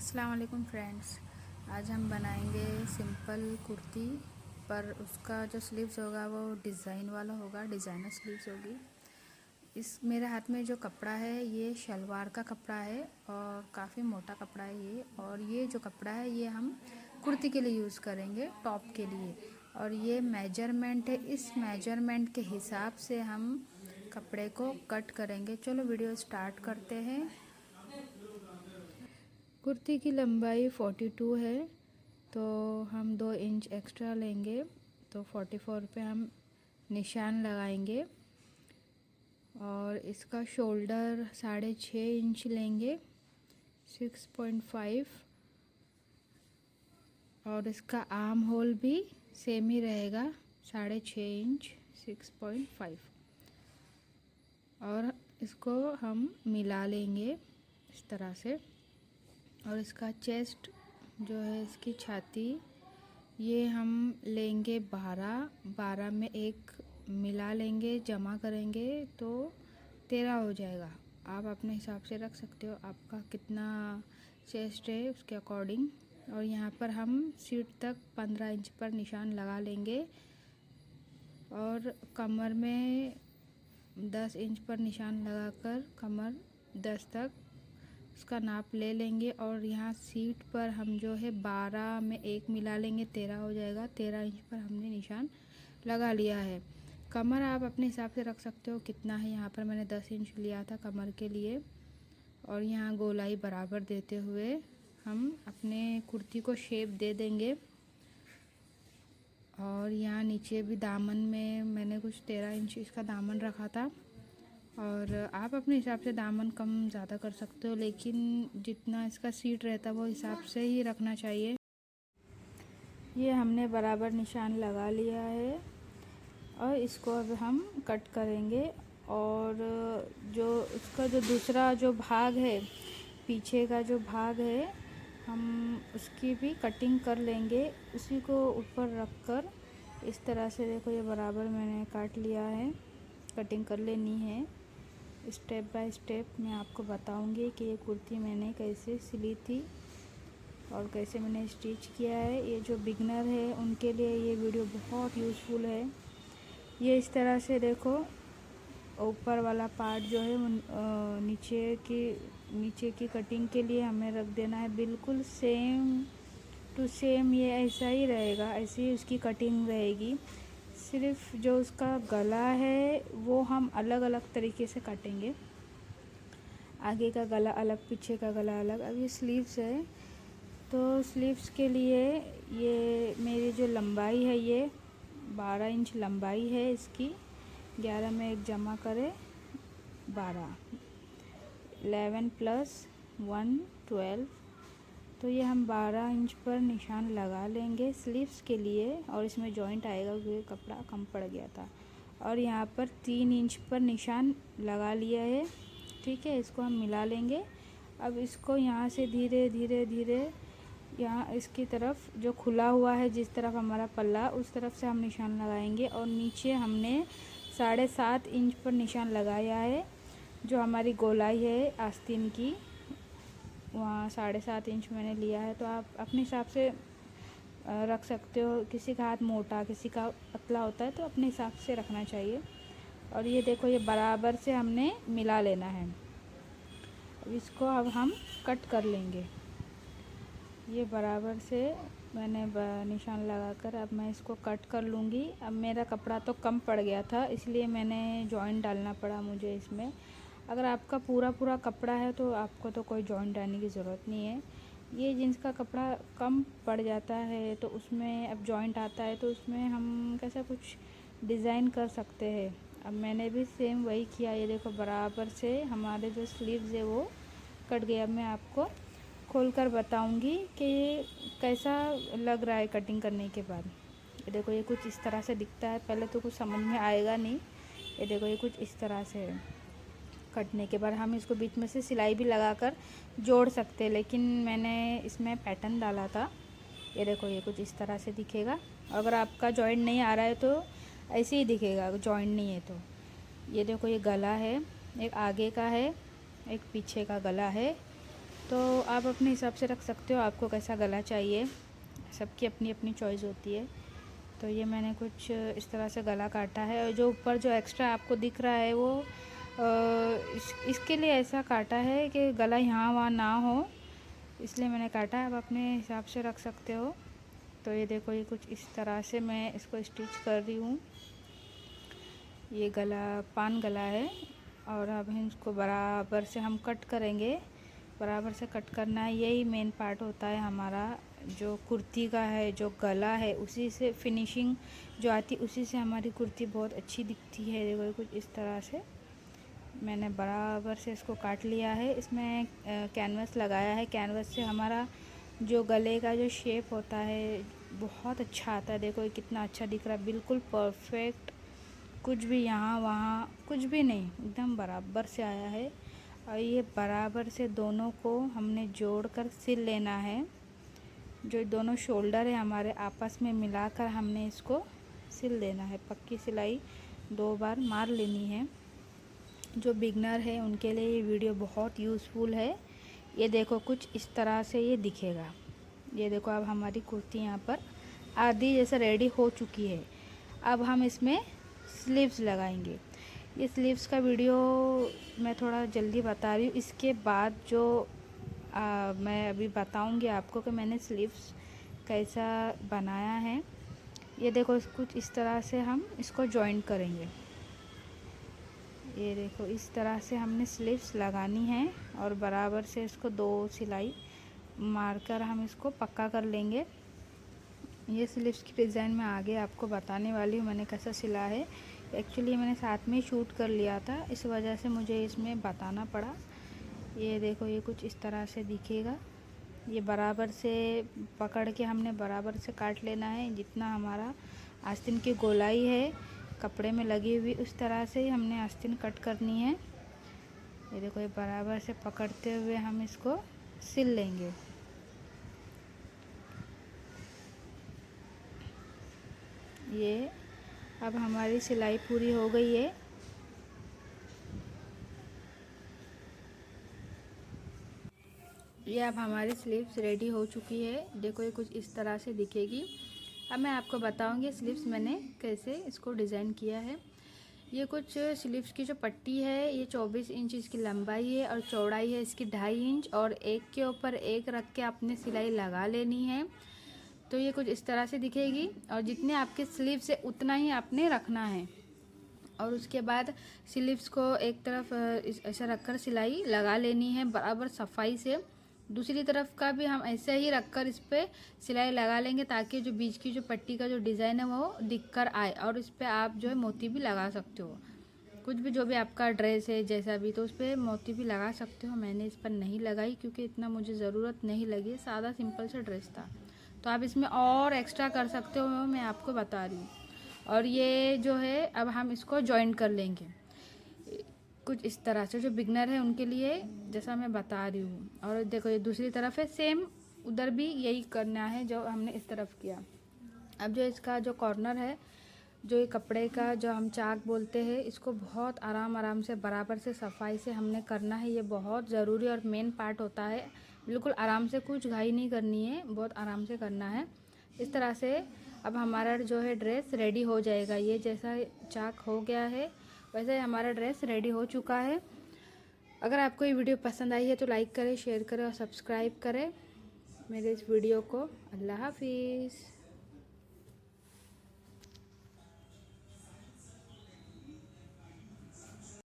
अस्सलाम वालेकुम फ्रेंड्स। आज हम बनाएंगे सिंपल कुर्ती, पर उसका जो स्लीव्स होगा वो डिज़ाइन वाला होगा, डिज़ाइनर स्लीव्स होगी। इस मेरे हाथ में जो कपड़ा है ये शलवार का कपड़ा है और काफ़ी मोटा कपड़ा है ये। और ये जो कपड़ा है ये हम कुर्ती के लिए यूज़ करेंगे, टॉप के लिए। और ये मेजरमेंट है, इस मेजरमेंट के हिसाब से हम कपड़े को कट करेंगे। चलो वीडियो स्टार्ट करते हैं। कुर्ती की लंबाई 42 है, तो हम 2 इंच एक्स्ट्रा लेंगे, तो 44 पे हम निशान लगाएंगे। और इसका शोल्डर 6.5 इंच लेंगे, 6.5। और इसका आर्म होल भी सेम ही रहेगा, 6.5 इंच, 6.5। और इसको हम मिला लेंगे इस तरह से। और इसका चेस्ट जो है, इसकी छाती, ये हम लेंगे 12 में एक मिला लेंगे, जमा करेंगे तो 13 हो जाएगा। आप अपने हिसाब से रख सकते हो, आपका कितना चेस्ट है उसके अकॉर्डिंग। और यहाँ पर हम सीट तक 15 इंच पर निशान लगा लेंगे। और कमर में 10 इंच पर निशान लगाकर कमर 10 तक उसका नाप ले लेंगे। और यहाँ सीट पर हम जो है 12 में एक मिला लेंगे, 13 हो जाएगा। 13 इंच पर हमने निशान लगा लिया है। कमर आप अपने हिसाब से रख सकते हो कितना है। यहाँ पर मैंने 10 इंच लिया था कमर के लिए। और यहाँ गोलाई बराबर देते हुए हम अपने कुर्ती को शेप दे देंगे। और यहाँ नीचे भी दामन में मैंने कुछ 13 इंच इसका दामन रखा था। और आप अपने हिसाब से दामन कम ज़्यादा कर सकते हो, लेकिन जितना इसका सीट रहता है वो हिसाब से ही रखना चाहिए। ये हमने बराबर निशान लगा लिया है और इसको अब हम कट करेंगे। और जो इसका जो दूसरा जो भाग है, पीछे का जो भाग है, हम उसकी भी कटिंग कर लेंगे। उसी को ऊपर रख कर इस तरह से, देखो ये बराबर मैंने काट लिया है। कटिंग कर लेनी है। स्टेप बाय स्टेप मैं आपको बताऊंगी कि ये कुर्ती मैंने कैसे सिली थी और कैसे मैंने स्टिच किया है। ये जो बिगनर है उनके लिए ये वीडियो बहुत यूज़फुल है। ये इस तरह से देखो, ऊपर वाला पार्ट जो है नीचे की कटिंग के लिए हमें रख देना है, बिल्कुल सेम टू सेम। ये ऐसा ही रहेगा, ऐसी ही उसकी कटिंग रहेगी। सिर्फ जो उसका गला है वो हम अलग अलग तरीके से काटेंगे। आगे का गला अलग, पीछे का गला अलग। अब ये स्लीव्स है, तो स्लीव्स के लिए ये मेरी जो लंबाई है ये 12 इंच लंबाई है इसकी। 11 में एक जमा करें, 12, 11 + 1 12। तो ये हम 12 इंच पर निशान लगा लेंगे स्लीव्स के लिए। और इसमें जॉइंट आएगा क्योंकि कपड़ा कम पड़ गया था। और यहाँ पर 3 इंच पर निशान लगा लिया है, ठीक है। इसको हम मिला लेंगे। अब इसको यहाँ से धीरे धीरे धीरे यहाँ इसकी तरफ जो खुला हुआ है, जिस तरफ हमारा पल्ला, उस तरफ से हम निशान लगाएंगे। और नीचे हमने 7.5 इंच पर निशान लगाया है। जो हमारी गोलाई है आस्तीन की, वहाँ 7.5 इंच मैंने लिया है। तो आप अपने हिसाब से रख सकते हो। किसी का हाथ मोटा, किसी का पतला होता है, तो अपने हिसाब से रखना चाहिए। और ये देखो, ये बराबर से हमने मिला लेना है। अब इसको अब हम कट कर लेंगे। ये बराबर से मैंने निशान लगाकर अब मैं इसको कट कर लूँगी। अब मेरा कपड़ा तो कम पड़ गया था, इसलिए मैंने जॉइंट डालना पड़ा मुझे इसमें। अगर आपका पूरा कपड़ा है तो आपको तो कोई जॉइंट डालने की ज़रूरत नहीं है। ये जीन्स का कपड़ा कम पड़ जाता है तो उसमें अब जॉइंट आता है, तो उसमें हम कैसा कुछ डिज़ाइन कर सकते हैं। अब मैंने भी सेम वही किया। ये देखो, बराबर से हमारे जो स्लीव्स है वो कट गया। अब मैं आपको खोलकर बताऊंगी कि ये कैसा लग रहा है कटिंग करने के बाद। ये देखो, ये कुछ इस तरह से दिखता है। पहले तो कुछ समझ में आएगा नहीं। ये देखो, ये कुछ इस तरह से है। कटने के बाद हम इसको बीच में से सिलाई भी लगाकर जोड़ सकते हैं, लेकिन मैंने इसमें पैटर्न डाला था। ये देखो, ये कुछ इस तरह से दिखेगा। अगर आपका जॉइंट नहीं आ रहा है तो ऐसे ही दिखेगा, जॉइंट नहीं है तो। ये देखो, ये गला है, एक आगे का है, एक पीछे का गला है। तो आप अपने हिसाब से रख सकते हो, आपको कैसा गला चाहिए, सबकी अपनी अपनी चॉइस होती है। तो ये मैंने कुछ इस तरह से गला काटा है, और जो ऊपर जो एक्स्ट्रा आपको दिख रहा है वो इसके लिए ऐसा काटा है कि गला यहाँ वहाँ ना हो, इसलिए मैंने काटा है। आप अपने हिसाब से रख सकते हो। तो ये देखो, ये कुछ इस तरह से मैं इसको स्टिच कर रही हूँ। ये गला पान गला है, और अब हम इसको बराबर से हम कट करेंगे। बराबर से कट करना है, यही मेन पार्ट होता है हमारा जो कुर्ती का है। जो गला है उसी से फिनिशिंग जो आती है, उसी से हमारी कुर्ती बहुत अच्छी दिखती है। देखो कुछ इस तरह से मैंने बराबर से इसको काट लिया है। इसमें कैनवस लगाया है। कैनवस से हमारा जो गले का जो शेप होता है बहुत अच्छा आता है। देखो ये कितना अच्छा दिख रहा है, बिल्कुल परफेक्ट, कुछ भी यहाँ वहाँ कुछ भी नहीं, एकदम बराबर से आया है। और ये बराबर से दोनों को हमने जोड़कर सिल लेना है। जो दोनों शोल्डर है हमारे आपस में मिलाकर हमने इसको सिल लेना है। पक्की सिलाई 2 बार मार लेनी है। जो बिगनर है उनके लिए ये वीडियो बहुत यूज़फुल है। ये देखो कुछ इस तरह से ये दिखेगा। ये देखो अब हमारी कुर्ती यहाँ पर आधी जैसे रेडी हो चुकी है। अब हम इसमें स्लीव्स लगाएंगे। ये स्लीव्स का वीडियो मैं थोड़ा जल्दी बता रही हूँ। इसके बाद जो मैं अभी बताऊँगी आपको कि मैंने स्लीव्स कैसा बनाया है। ये देखो कुछ इस तरह से हम इसको जॉइंट करेंगे। ये देखो इस तरह से हमने स्लीव्स लगानी है, और बराबर से इसको 2 सिलाई मारकर हम इसको पक्का कर लेंगे। ये स्लीव्स की डिज़ाइन मैं आगे आपको बताने वाली हूँ मैंने कैसा सिला है। एक्चुअली मैंने साथ में शूट कर लिया था, इस वजह से मुझे इसमें बताना पड़ा। ये देखो ये कुछ इस तरह से दिखेगा। ये बराबर से पकड़ के हमने बराबर से काट लेना है। जितना हमारा आस्तीन की गोलाई है कपड़े में लगी हुई, उस तरह से ही हमने आस्तीन कट करनी है। ये देखो ये बराबर से पकड़ते हुए हम इसको सिल लेंगे। ये अब हमारी सिलाई पूरी हो गई है। ये अब हमारी स्लीव्स रेडी हो चुकी है। देखो ये कुछ इस तरह से दिखेगी। अब मैं आपको बताऊंगी स्लीव्स मैंने कैसे इसको डिज़ाइन किया है। ये कुछ स्लीव्स की जो पट्टी है ये 24 इंच इसकी लंबाई है, और चौड़ाई है इसकी 2.5 इंच, और एक के ऊपर एक रख के आपने सिलाई लगा लेनी है। तो ये कुछ इस तरह से दिखेगी, और जितने आपके स्लीव्स है उतना ही आपने रखना है। और उसके बाद स्लीव्स को एक तरफ ऐसा रखकर सिलाई लगा लेनी है बराबर सफाई से। दूसरी तरफ का भी हम ऐसे ही रखकर इस पर सिलाई लगा लेंगे, ताकि जो बीच की जो पट्टी का जो डिज़ाइन है वो दिख कर आए। और इस पर आप जो है मोती भी लगा सकते हो, कुछ भी जो भी आपका ड्रेस है जैसा भी, तो उस पर मोती भी लगा सकते हो। मैंने इस पर नहीं लगाई क्योंकि इतना मुझे ज़रूरत नहीं लगी, सादा सिंपल सा ड्रेस था। तो आप इसमें और एक्स्ट्रा कर सकते हो, मैं आपको बता रही हूँ। और ये जो है अब हम इसको जॉइन कर लेंगे कुछ इस तरह से। जो बिगनर है उनके लिए जैसा मैं बता रही हूँ। और देखो ये दूसरी तरफ है, सेम उधर भी यही करना है जो हमने इस तरफ किया। अब जो इसका जो कॉर्नर है, जो ये कपड़े का जो हम चाक बोलते हैं, इसको बहुत आराम से बराबर से सफाई से हमने करना है। ये बहुत ज़रूरी और मेन पार्ट होता है। बिल्कुल आराम से, कुछ घाई नहीं करनी है, बहुत आराम से करना है। इस तरह से अब हमारा जो है ड्रेस रेडी हो जाएगा। ये जैसा चाक हो गया है वैसे हमारा ड्रेस रेडी हो चुका है। अगर आपको ये वीडियो पसंद आई है तो लाइक करें, शेयर करें और सब्सक्राइब करें मेरे इस वीडियो को। अल्लाह हाफिज़।